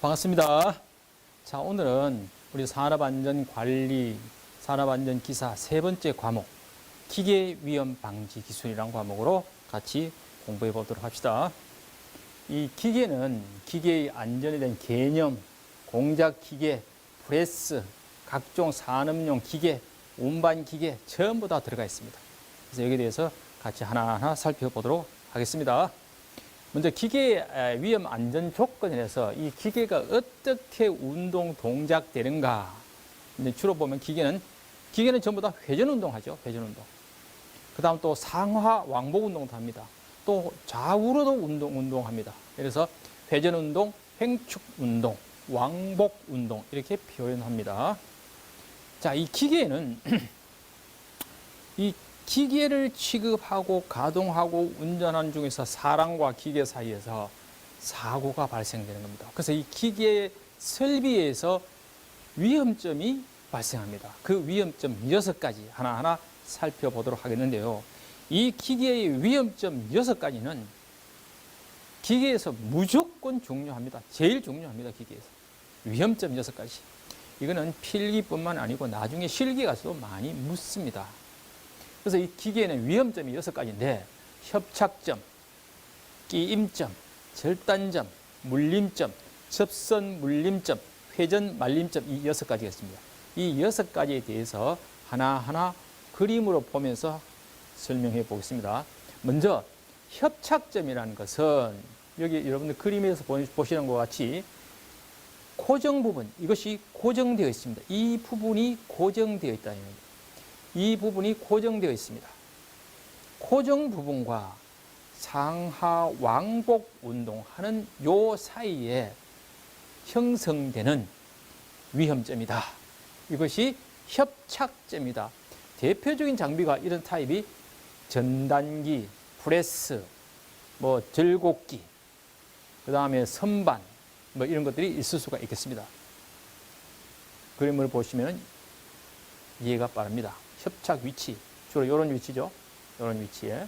반갑습니다. 자, 오늘은 우리 산업안전관리, 산업안전기사 세 번째 과목, 기계위험방지 기술이라는 과목으로 같이 공부해 보도록 합시다. 이 기계는 기계의 안전에 대한 개념, 공작기계, 프레스, 각종 산업용 기계, 운반기계 전부 다 들어가 있습니다. 그래서 여기에 대해서 같이 하나하나 살펴보도록 하겠습니다. 먼저 기계의 위험 안전 조건에서 이 기계가 어떻게 운동 동작되는가. 근데 주로 보면 기계는 전부 다 회전 운동하죠. 회전 운동. 그다음 또 상하 왕복 운동도 합니다. 또 좌우로도 운동합니다. 그래서 회전 운동, 횡축 운동, 왕복 운동 이렇게 표현합니다. 자, 이 기계는 이 기계를 취급하고 가동하고 운전하는 중에서 사람과 기계 사이에서 사고가 발생되는 겁니다. 그래서 이 기계 설비에서 위험점이 발생합니다. 그 위험점 6가지 하나하나 살펴보도록 하겠는데요. 이 기계의 위험점 6가지는 기계에서 무조건 중요합니다. 제일 중요합니다. 기계에서. 위험점 6가지. 이거는 필기뿐만 아니고 나중에 실기에 가서도 많이 묻습니다. 그래서 이 기계에는 위험점이 6가지인데 협착점, 끼임점, 절단점, 물림점, 접선 물림점, 회전 말림점 이 6가지가 있습니다. 이 6가지에 대해서 하나하나 그림으로 보면서 설명해 보겠습니다. 먼저 협착점이라는 것은 여기 여러분들 그림에서 보시는 것과 같이 고정 부분, 이것이 고정되어 있습니다. 이 부분이 고정되어 있다는 겁니다. 이 부분이 고정되어 있습니다. 고정 부분과 상하 왕복 운동하는 요 사이에 형성되는 위험점이다. 이것이 협착점이다. 대표적인 장비가 이런 타입이 전단기, 프레스, 절곡기, 그 다음에 선반, 이런 것들이 있을 수가 있겠습니다. 그림을 보시면 이해가 빠릅니다. 협착 위치, 주로 이런 위치죠. 이런 위치에.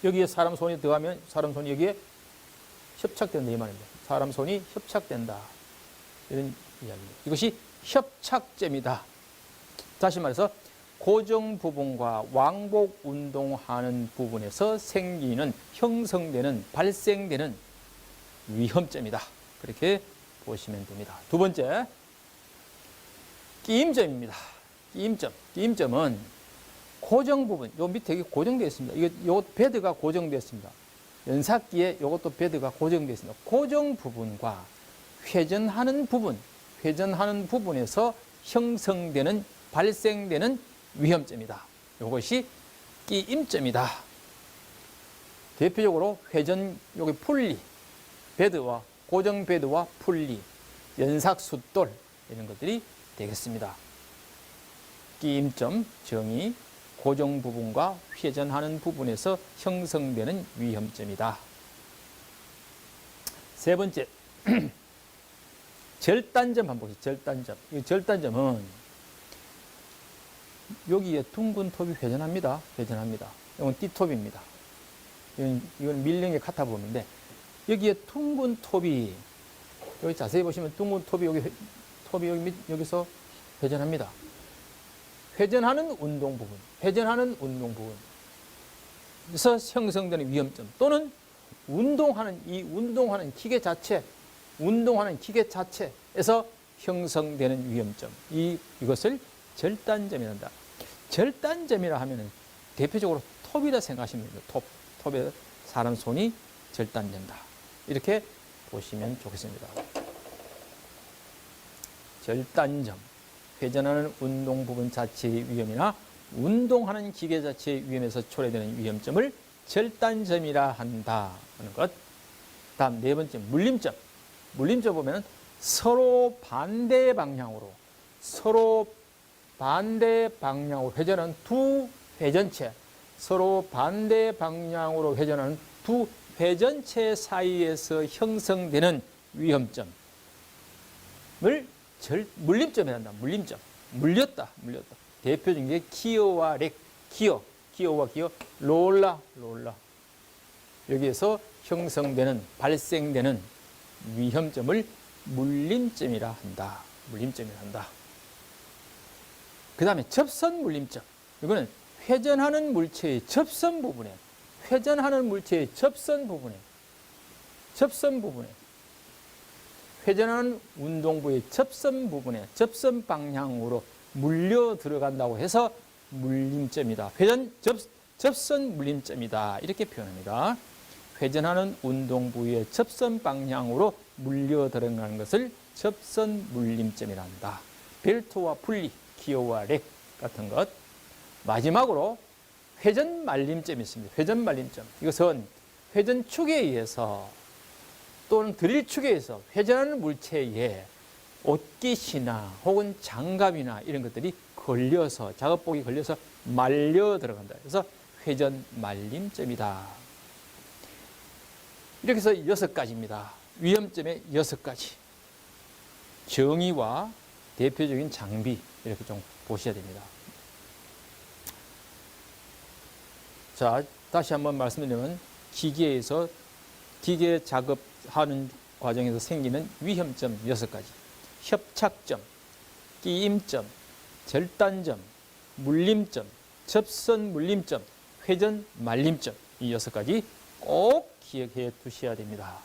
여기에 사람 손이 들어가면 사람 손이 여기에 협착된다 이 말입니다. 사람 손이 협착된다. 이런 이야기입니다. 이것이 협착점이다. 다시 말해서 고정 부분과 왕복 운동하는 부분에서 생기는, 형성되는, 발생되는 위험점이다. 그렇게 보시면 됩니다. 두 번째, 끼임점입니다. 끼임점은 고정 부분, 요 밑에 이게 고정되어 있습니다. 요 베드가 고정되어 있습니다. 연삭기에 요것도 베드가 고정되어 있습니다. 고정 부분과 회전하는 부분에서 형성되는, 발생되는 위험점이다. 이것이 끼임점이다. 대표적으로 회전, 여기 풀리, 베드와 고정 베드와 풀리, 연삭 숫돌 이런 것들이 되겠습니다. 끼임점 정의, 고정 부분과 회전하는 부분에서 형성되는 위험점이다. 세 번째, 절단점 한번 보세요. 절단점. 이 절단점은 여기에 둥근 톱이 회전합니다. 이건 D톱입니다. 이건 밀령의 카타 부분인데 여기에 둥근 톱이, 여기 자세히 보시면 둥근 톱이 여기서 회전합니다. 회전하는 운동 부분에서 형성되는 위험점, 또는 운동하는 기계 자체에서 형성되는 위험점, 이것을 절단점이라 한다. 절단점이라 하면은 대표적으로 톱이라 생각하시면 됩니다. 톱에 사람 손이 절단된다. 이렇게 보시면 좋겠습니다. 절단점, 회전하는 운동 부분 자체의 위험이나 운동하는 기계 자체의 위험에서 초래되는 위험점을 절단점이라 한다 하는 것. 다음 네 번째, 물림점. 물림점 보면 서로 반대 방향으로 회전하는 두 회전체, 서로 반대 방향으로 회전하는 두 회전체 사이에서 형성되는 위험점을 물림점이라 한다. 물렸다. 대표적인 게 기어와 렉, 기어와 롤라. 여기에서 형성되는, 발생되는 위험점을 물림점이라 한다. 물림점이라 한다. 그 다음에 접선 물림점. 이거는 회전하는 물체의 접선 부분에, 회전하는 물체의 접선 부분에, 회전하는 운동부의 접선 부분에, 접선 방향으로 물려 들어간다고 해서 물림점이다. 접선 물림점이다. 이렇게 표현합니다. 회전하는 운동부의 접선 방향으로 물려 들어가는 것을 접선 물림점이라 한다. 벨트와 분리, 기어와 렉 같은 것. 마지막으로 회전 말림점이 있습니다. 회전 말림점. 이것은 회전축에 의해서 또는 드릴축에 의해서 회전하는 물체에 옷깃이나 혹은 장갑이나 이런 것들이 걸려서, 작업복이 걸려서 말려 들어간다. 그래서 회전 말림점이다. 이렇게 해서 6가지입니다. 위험점의 6가지. 정의와 대표적인 장비, 이렇게 좀 보셔야 됩니다. 자, 다시 한번 말씀드리면 기계에서 기계 작업하는 과정에서 생기는 위험점 6가지. 협착점, 끼임점, 절단점, 물림점, 접선 물림점, 회전 말림점, 이 6가지 꼭 기억해 두셔야 됩니다.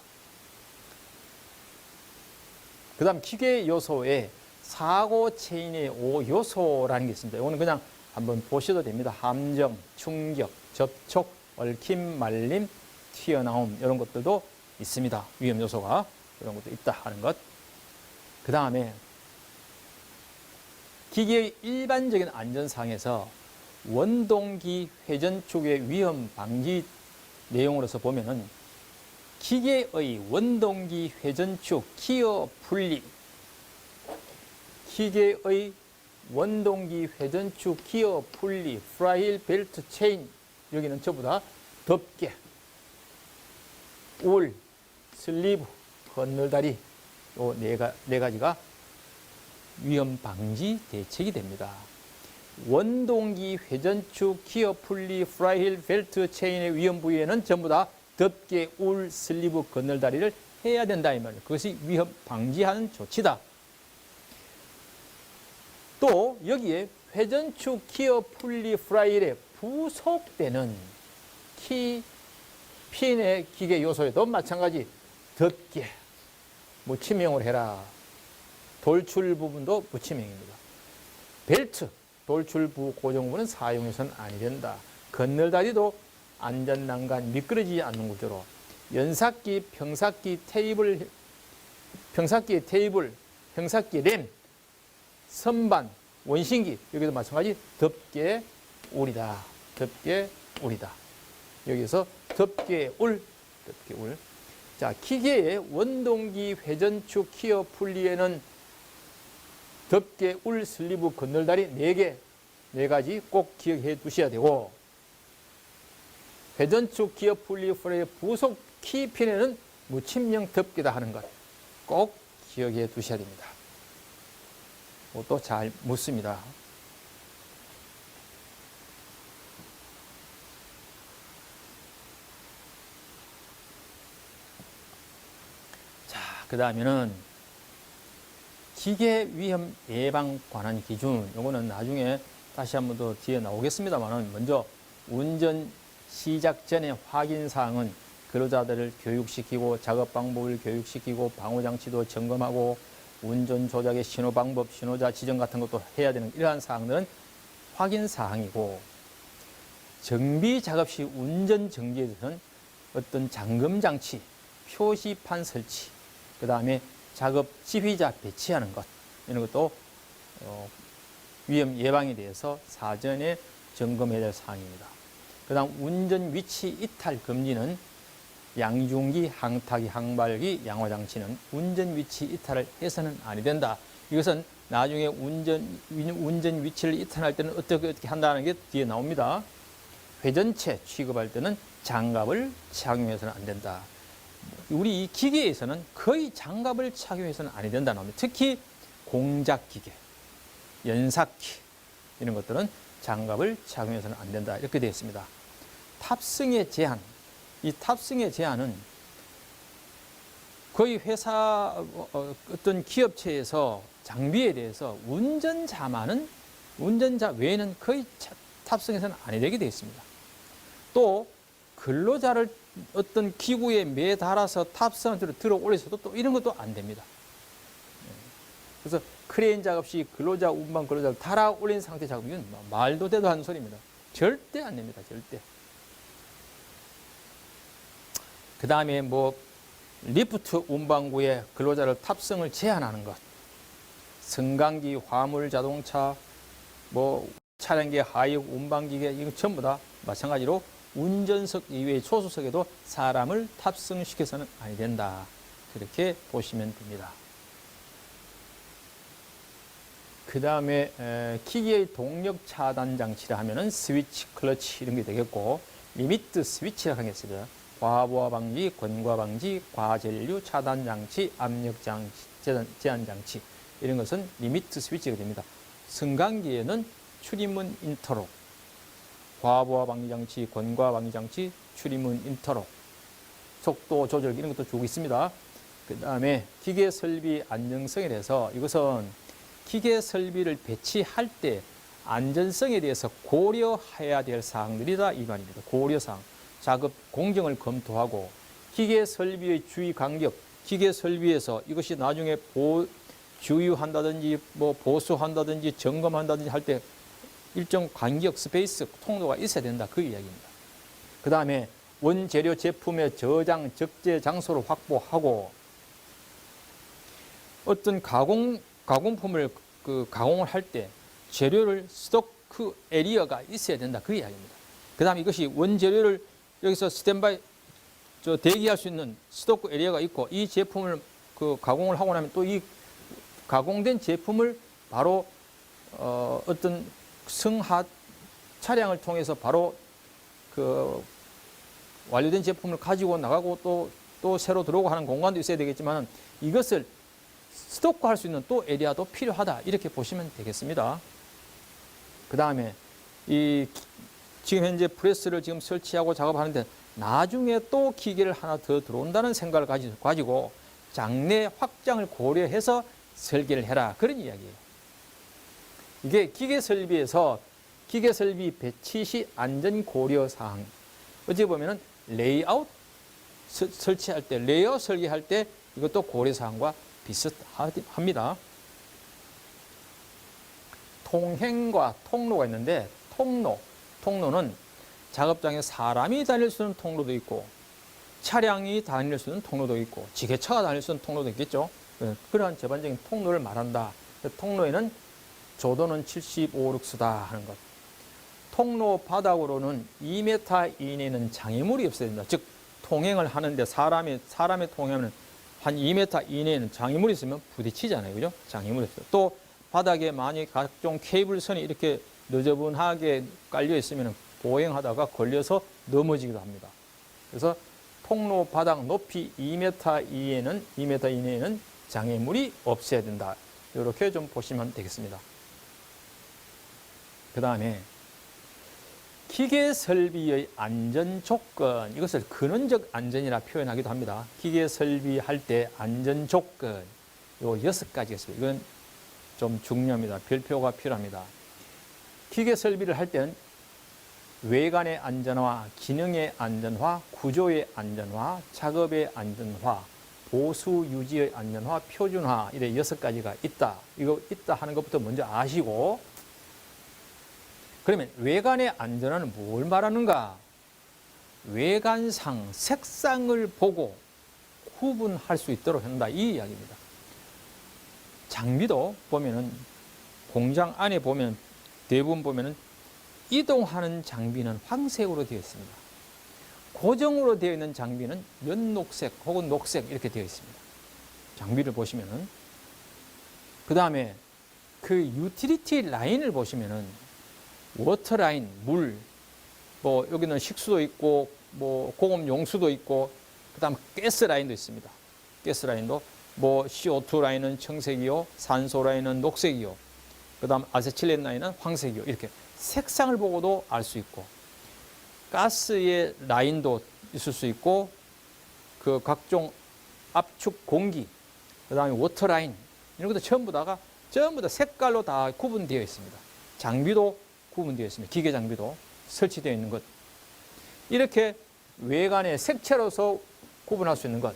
그 다음 기계 요소에 사고 체인의 5요소라는 게 있습니다. 이거는 그냥 한번 보셔도 됩니다. 함정, 충격, 접촉, 얽힘, 말림, 튀어나옴 이런 것들도 있습니다. 위험 요소가 이런 것도 있다 하는 것. 그 다음에 기계의 일반적인 안전상에서 원동기 회전축의 위험 방지 내용으로서 보면은 기계의 원동기 회전축 기어 분리, 기계의 원동기 회전축 기어 분리, 프라이힐 벨트 체인, 여기는 전부 다 덮개, 울, 슬리브, 건널다리, 요 네 가지가 위험 방지 대책이 됩니다. 원동기 회전축 기어 분리, 프라이힐 벨트 체인의 위험 부위에는 전부 다 덮개, 울, 슬리브, 건널다리를 해야 된다 이 말이에요. 그것이 위험 방지하는 조치다. 또 여기에 회전축 기어 분리 프라이힐에 부속되는 핀의 기계 요소에도 마찬가지 덮개, 무치명을 해라. 돌출 부분도 무치명입니다. 벨트, 돌출부 고정부는 사용해서는 아니 된다. 건널다리도 안전난간 미끄러지지 않는 구조로, 연삭기, 평삭기, 테이블, 평삭기 테이블, 평삭기 램, 선반, 원신기, 여기도 마찬가지 덮개, 울이다. 덮개, 울이다. 여기서 덮개, 울, 덮개, 울. 자, 기계의 원동기 회전축 기어 분리에는 덮개, 울, 슬리브, 건널다리 4개, 4가지 꼭 기억해 두셔야 되고, 회전축 기어 분리 프레의 부속 키핀에는 무침형 덮개다 하는 것 꼭 기억해 두셔야 됩니다. 또 잘 묻습니다. 자, 그 다음에는 기계 위험 예방 관한 기준, 요거는 나중에 다시 한 번 더 뒤에 나오겠습니다만, 먼저 운전 시작 전에 확인 사항은 근로자들을 교육시키고 작업 방법을 교육시키고 방호장치도 점검하고 운전 조작의 신호 방법, 신호자 지정 같은 것도 해야 되는 이러한 사항들은 확인 사항이고, 정비 작업 시 운전 정지에 대해서는 어떤 잠금 장치, 표시판 설치, 그 다음에 작업 지휘자 배치하는 것, 이런 것도 위험 예방에 대해서 사전에 점검해야 될 사항입니다. 그 다음 운전 위치 이탈 금지는 양중기, 항타기, 항발기, 양호장치는 운전 위치 이탈을 해서는 아니 된다. 이것은 나중에 운전 위치를 이탈할 때는 어떻게 한다는 게 뒤에 나옵니다. 회전체 취급할 때는 장갑을 착용해서는 안 된다. 우리 이 기계에서는 거의 장갑을 착용해서는 아니 된다 나옵니다. 특히 공작기계, 연삭기 이런 것들은 장갑을 착용해서는 안 된다. 이렇게 되어 있습니다. 탑승의 제한, 이 탑승의 제한은 거의 회사 어떤 기업체에서 장비에 대해서 운전자 외에는 거의 탑승해서는 안 되게 되어 있습니다. 또 근로자를 어떤 기구에 매달아서 탑승을 들어 올려서도 또 이런 것도 안 됩니다. 그래서 크레인 작업 시 근로자, 운반 근로자를 달아 올린 상태 작업은 말도 되도 않는 소리입니다. 절대 안 됩니다. 절대. 그 다음에 뭐 리프트 운반구에 근로자를 탑승을 제한하는 것, 승강기, 화물 자동차, 뭐 차량기, 하이역 운반기계 이거 전부 다 마찬가지로 운전석 이외의 조수석에도 사람을 탑승시켜서는 아니 된다. 그렇게 보시면 됩니다. 그 다음에 기계의 동력 차단 장치라 하면은 스위치, 클러치 이런 게 되겠고, 리미트 스위치라고 하겠습니다. 과부하 방지, 권과 방지, 과전류 차단 장치, 압력 장치, 제한 장치 이런 것은 리미트 스위치가 됩니다. 승강기에는 출입문 인터록, 과부하 방지 장치, 권과 방지 장치, 출입문 인터록, 속도 조절 이런 것도 주고 있습니다. 그 다음에 기계 설비 안정성에 대해서 이것은 기계 설비를 배치할 때 안전성에 대해서 고려해야 될 사항들이다 이 말입니다. 고려사항. 작업 공정을 검토하고 기계 설비의 주의 간격, 기계 설비에서 이것이 나중에 주유한다든지 뭐 보수한다든지 점검한다든지 할 때 일정 간격, 스페이스, 통로가 있어야 된다 그 이야기입니다. 그 다음에 원재료 제품의 저장, 적재 장소를 확보하고 어떤 가공품을 가공을 할 때 재료를 스토크 에리어가 있어야 된다 그 이야기입니다. 그 다음에 이것이 원재료를 여기서 스탠바이 대기할 수 있는 스토크 에리어가 있고 이 제품을 가공을 하고 나면 또 이 가공된 제품을 바로 어떤 승하 차량을 통해서 바로 완료된 제품을 가지고 나가고 또 새로 들어오고 하는 공간도 있어야 되겠지만 이것을 스토크할 수 있는 또 에리어도 필요하다 이렇게 보시면 되겠습니다. 그 다음에 지금 현재 프레스를 지금 설치하고 작업하는데 나중에 또 기계를 하나 더 들어온다는 생각을 가지고 장내 확장을 고려해서 설계를 해라 그런 이야기예요. 이게 기계 설비에서 기계 설비 배치 시 안전 고려 사항. 어찌 보면은 레이아웃 설치할 때, 레이아웃 설계할 때 이것도 고려 사항과 비슷합니다. 통행과 통로가 있는데 통로는 작업장에 사람이 다닐 수 있는 통로도 있고 차량이 다닐 수 있는 통로도 있고 지게차가 다닐 수 있는 통로도 있겠죠. 그러한 전반적인 통로를 말한다. 통로에는 조도는 75룩스다 하는 것. 통로 바닥으로는 2m 이내는 장애물이 없어야 된다. 즉 통행을 하는데 사람의 통행은 한 2m 이내에는 장애물이 있으면 부딪히잖아요. 그죠? 장애물이 있어요. 또 바닥에 만약 각종 케이블선이 이렇게 너저분하게 깔려 있으면 보행하다가 걸려서 넘어지기도 합니다. 그래서 통로 바닥 높이 2m 이내에는 장애물이 없어야 된다. 이렇게 좀 보시면 되겠습니다. 그 다음에 기계 설비의 안전 조건, 이것을 근원적 안전이라 표현하기도 합니다. 기계 설비할 때 안전 조건, 요 6가지가 있습니다. 이건 좀 중요합니다. 별표가 필요합니다. 기계 설비를 할 때는 외관의 안전화, 기능의 안전화, 구조의 안전화, 작업의 안전화, 보수 유지의 안전화, 표준화, 이래 6가지가 있다. 이거 있다 하는 것부터 먼저 아시고, 그러면 외관의 안전화는 뭘 말하는가? 외관상, 색상을 보고 구분할 수 있도록 한다. 이 이야기입니다. 장비도 보면은, 공장 안에 보면, 대부분 보면은, 이동하는 장비는 황색으로 되어 있습니다. 고정으로 되어 있는 장비는 연녹색 혹은 녹색 이렇게 되어 있습니다. 장비를 보시면은. 그 다음에 그 유틸리티 라인을 보시면은 워터 라인, 물, 뭐 여기는 식수도 있고 뭐 공업 용수도 있고 그다음 가스 라인도 있습니다. 가스 라인도 뭐 CO2 라인은 청색이요, 산소 라인은 녹색이요, 그다음 아세틸렌 라인은 황색이요. 이렇게 색상을 보고도 알 수 있고 가스의 라인도 있을 수 있고 그 각종 압축 공기, 그 다음에 워터라인, 이런 것도 전부 다 색깔로 다 구분되어 있습니다. 장비도 구분되어 있습니다. 기계 장비도 설치되어 있는 것. 이렇게 외관의 색채로서 구분할 수 있는 것.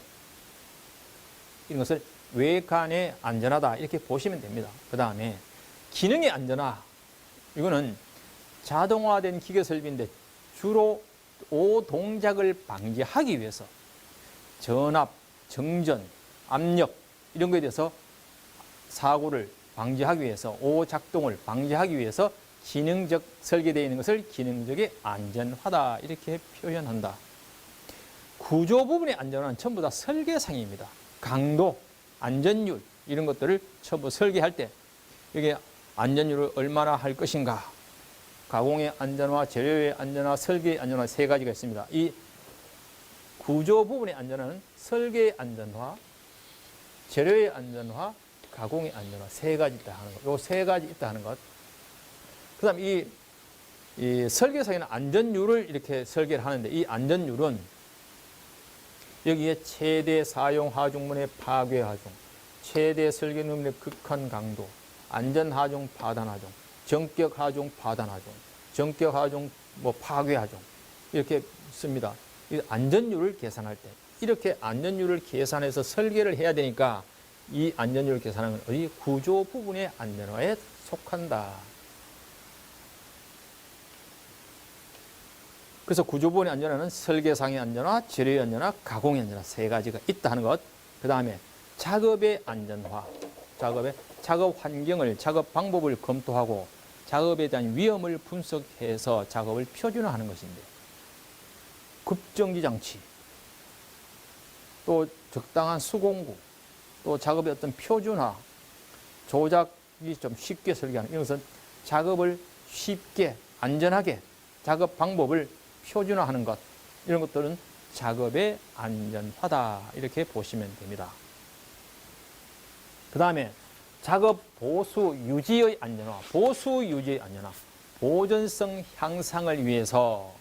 이런 것을 외관에 안전하다 이렇게 보시면 됩니다. 그 다음에 기능의 안전화. 이거는 자동화된 기계 설비인데 주로 오동작을 방지하기 위해서 전압, 정전, 압력 이런 것에 대해서 사고를 방지하기 위해서 오작동을 방지하기 위해서 기능적 설계되어 있는 것을 기능적의 안전화다 이렇게 표현한다. 구조 부분의 안전화는 전부 다 설계상입니다. 강도, 안전율 이런 것들을 전부 설계할 때 여기 안전율을 얼마나 할 것인가, 가공의 안전화, 재료의 안전화, 설계의 안전화 세 가지가 있습니다. 이 구조 부분의 안전화는 설계의 안전화, 재료의 안전화, 가공의 안전화 세 가지 있다 하는 것. 요 세 가지 있다 하는 것. 그 다음 이 설계상에는 안전율을 이렇게 설계를 하는데 이 안전율은 여기에 최대 사용 하중문의 파괴 하중, 최대 설계 능력의 극한 강도, 안전 하중, 파단 하중, 정격 하중, 파단 하중, 정격 하중, 파괴 하중 이렇게 씁니다. 이 안전율을 계산할 때 이렇게 안전율을 계산해서 설계를 해야 되니까 이 안전율을 계산하는 이 구조 부분의 안전화에 속한다. 그래서 구조 부분의 안전화는 설계상의 안전화, 재료의 안전화, 가공의 안전화 세 가지가 있다 하는 것. 그 다음에 작업의 안전화, 작업 환경을, 작업 방법을 검토하고 작업에 대한 위험을 분석해서 작업을 표준화하는 것인데 급정지 장치, 또 적당한 수공구, 또 작업의 어떤 표준화, 조작이 좀 쉽게 설계하는 이런 것은 작업을 쉽게 안전하게 작업 방법을 표준화하는 것, 이런 것들은 작업의 안전화다 이렇게 보시면 됩니다. 그 다음에 작업 보수 유지의 안전화, 보수 유지의 안전화, 보존성 향상을 위해서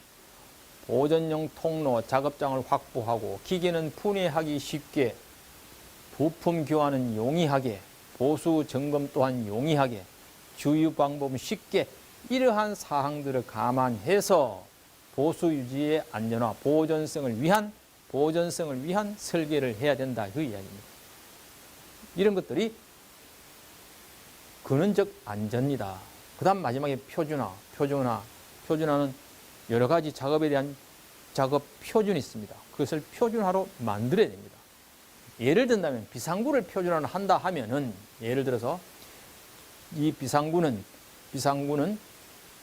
보존용 통로, 작업장을 확보하고 기계는 분해하기 쉽게, 부품 교환은 용이하게, 보수 점검 또한 용이하게, 주유 방법은 쉽게, 이러한 사항들을 감안해서 보수 유지의 안전화, 보존성을 위한 설계를 해야 된다 그 이야기입니다. 이런 것들이 근원적 안전이다. 그 다음 마지막에 표준화는 여러 가지 작업에 대한 작업 표준이 있습니다. 그것을 표준화로 만들어야 됩니다. 예를 든다면 비상구를 표준화를 한다 하면은 예를 들어서 이 비상구는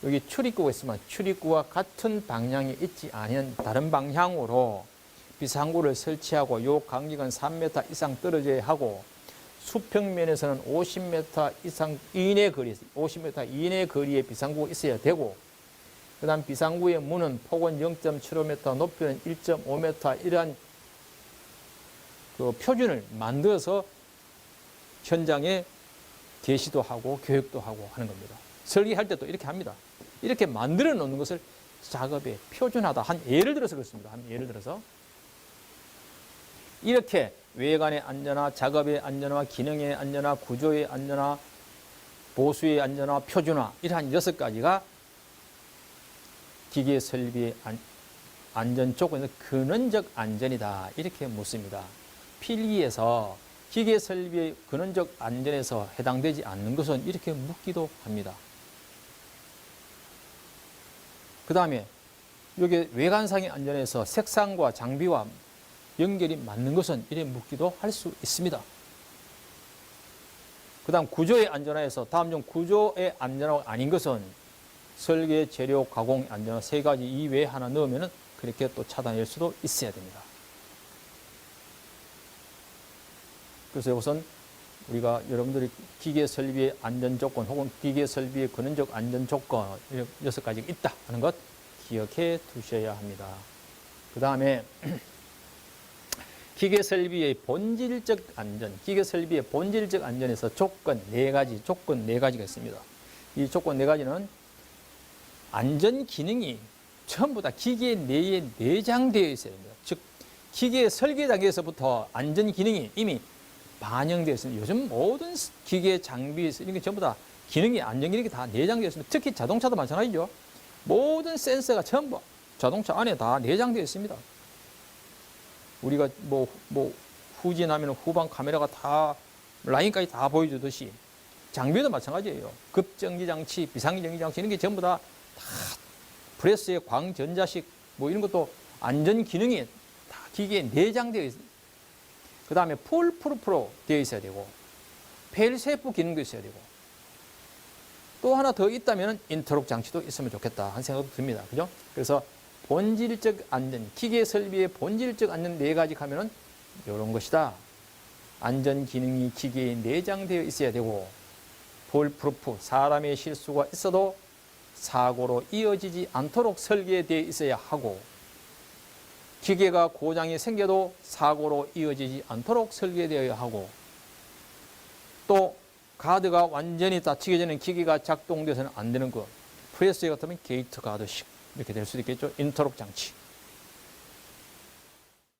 여기 출입구가 있으면 출입구와 같은 방향에 있지 않은 다른 방향으로 비상구를 설치하고 요 간격은 3m 이상 떨어져야 하고 수평면에서는 50m 이상 이내 거리에 50m 이내 거리에 비상구가 있어야 되고 그 다음 비상구의 문은 폭은 0.75m, 높이는 1.5m 이러한 그 표준을 만들어서 현장에 게시도 하고 교육도 하고 하는 겁니다. 설계할 때도 이렇게 합니다. 이렇게 만들어 놓는 것을 작업에 표준하다. 한 예를 들어서 그렇습니다. 한 예를 들어서 이렇게 외관의 안전화, 작업의 안전화, 기능의 안전화, 구조의 안전화, 보수의 안전화, 표준화 이러한 6가지가 기계 설비의 안전 조건에서 근원적 안전이다 이렇게 묻습니다. 필기에서 기계 설비의 근원적 안전에서 해당되지 않는 것은 이렇게 묻기도 합니다. 그 다음에 여기 외관상의 안전에서 색상과 장비와 연결이 맞는 것은 이래 묻기도 할 수 있습니다. 그 다음 구조의 안전화에서 다음 중 구조의 안전화가 아닌 것은 설계, 재료, 가공 안전화 3가지 이외에 하나 넣으면 그렇게 또 차단할 수도 있어야 됩니다. 그래서 우선 우리가 여러분들이 기계 설비의 안전 조건 혹은 기계 설비의 근원적 안전 조건 6가지가 있다 하는 것 기억해 두셔야 합니다. 그 다음에 기계 설비의 본질적 안전, 기계 설비의 본질적 안전에서 조건 4가지가 있습니다. 이 조건 4가지는 안전 기능이 전부 다 기계 내에 내장되어 있어야 됩니다. 즉 기계 설계 단계에서부터 안전 기능이 이미 반영되어 있습니다. 요즘 모든 기계 장비 이런 게 전부 다 기능이 안전 기능이 다 내장되어 있습니다. 특히 자동차도 마찬가지죠. 모든 센서가 전부 자동차 안에 다 내장되어 있습니다. 우리가 뭐 후진하면 후방 카메라가 다 라인까지 다 보여주듯이 장비도 마찬가지예요. 급정지 장치, 비상정지 장치 이런 게 전부 다 프레스의 광전자식 뭐 이런 것도 안전 기능이 다 기계에 내장되어 있습니다. 그 다음에 풀프루프로 되어 있어야 되고 페일세이프 기능도 있어야 되고 또 하나 더 있다면 인터록 장치도 있으면 좋겠다 하는 생각도 듭니다. 그죠? 그래서 본질적 안전, 기계 설비의 본질적 안전 네 가지 하면은 이런 것이다. 안전 기능이 기계에 내장되어 있어야 되고 풀프루프, 사람의 실수가 있어도 사고로 이어지지 않도록 설계되어 있어야 하고 기계가 고장이 생겨도 사고로 이어지지 않도록 설계되어야 하고 또 가드가 완전히 닫히게 되는 기계가 작동돼서는 안 되는 것 프레스에 같으면 게이트 가드식 이렇게 될 수도 있겠죠. 인터록 장치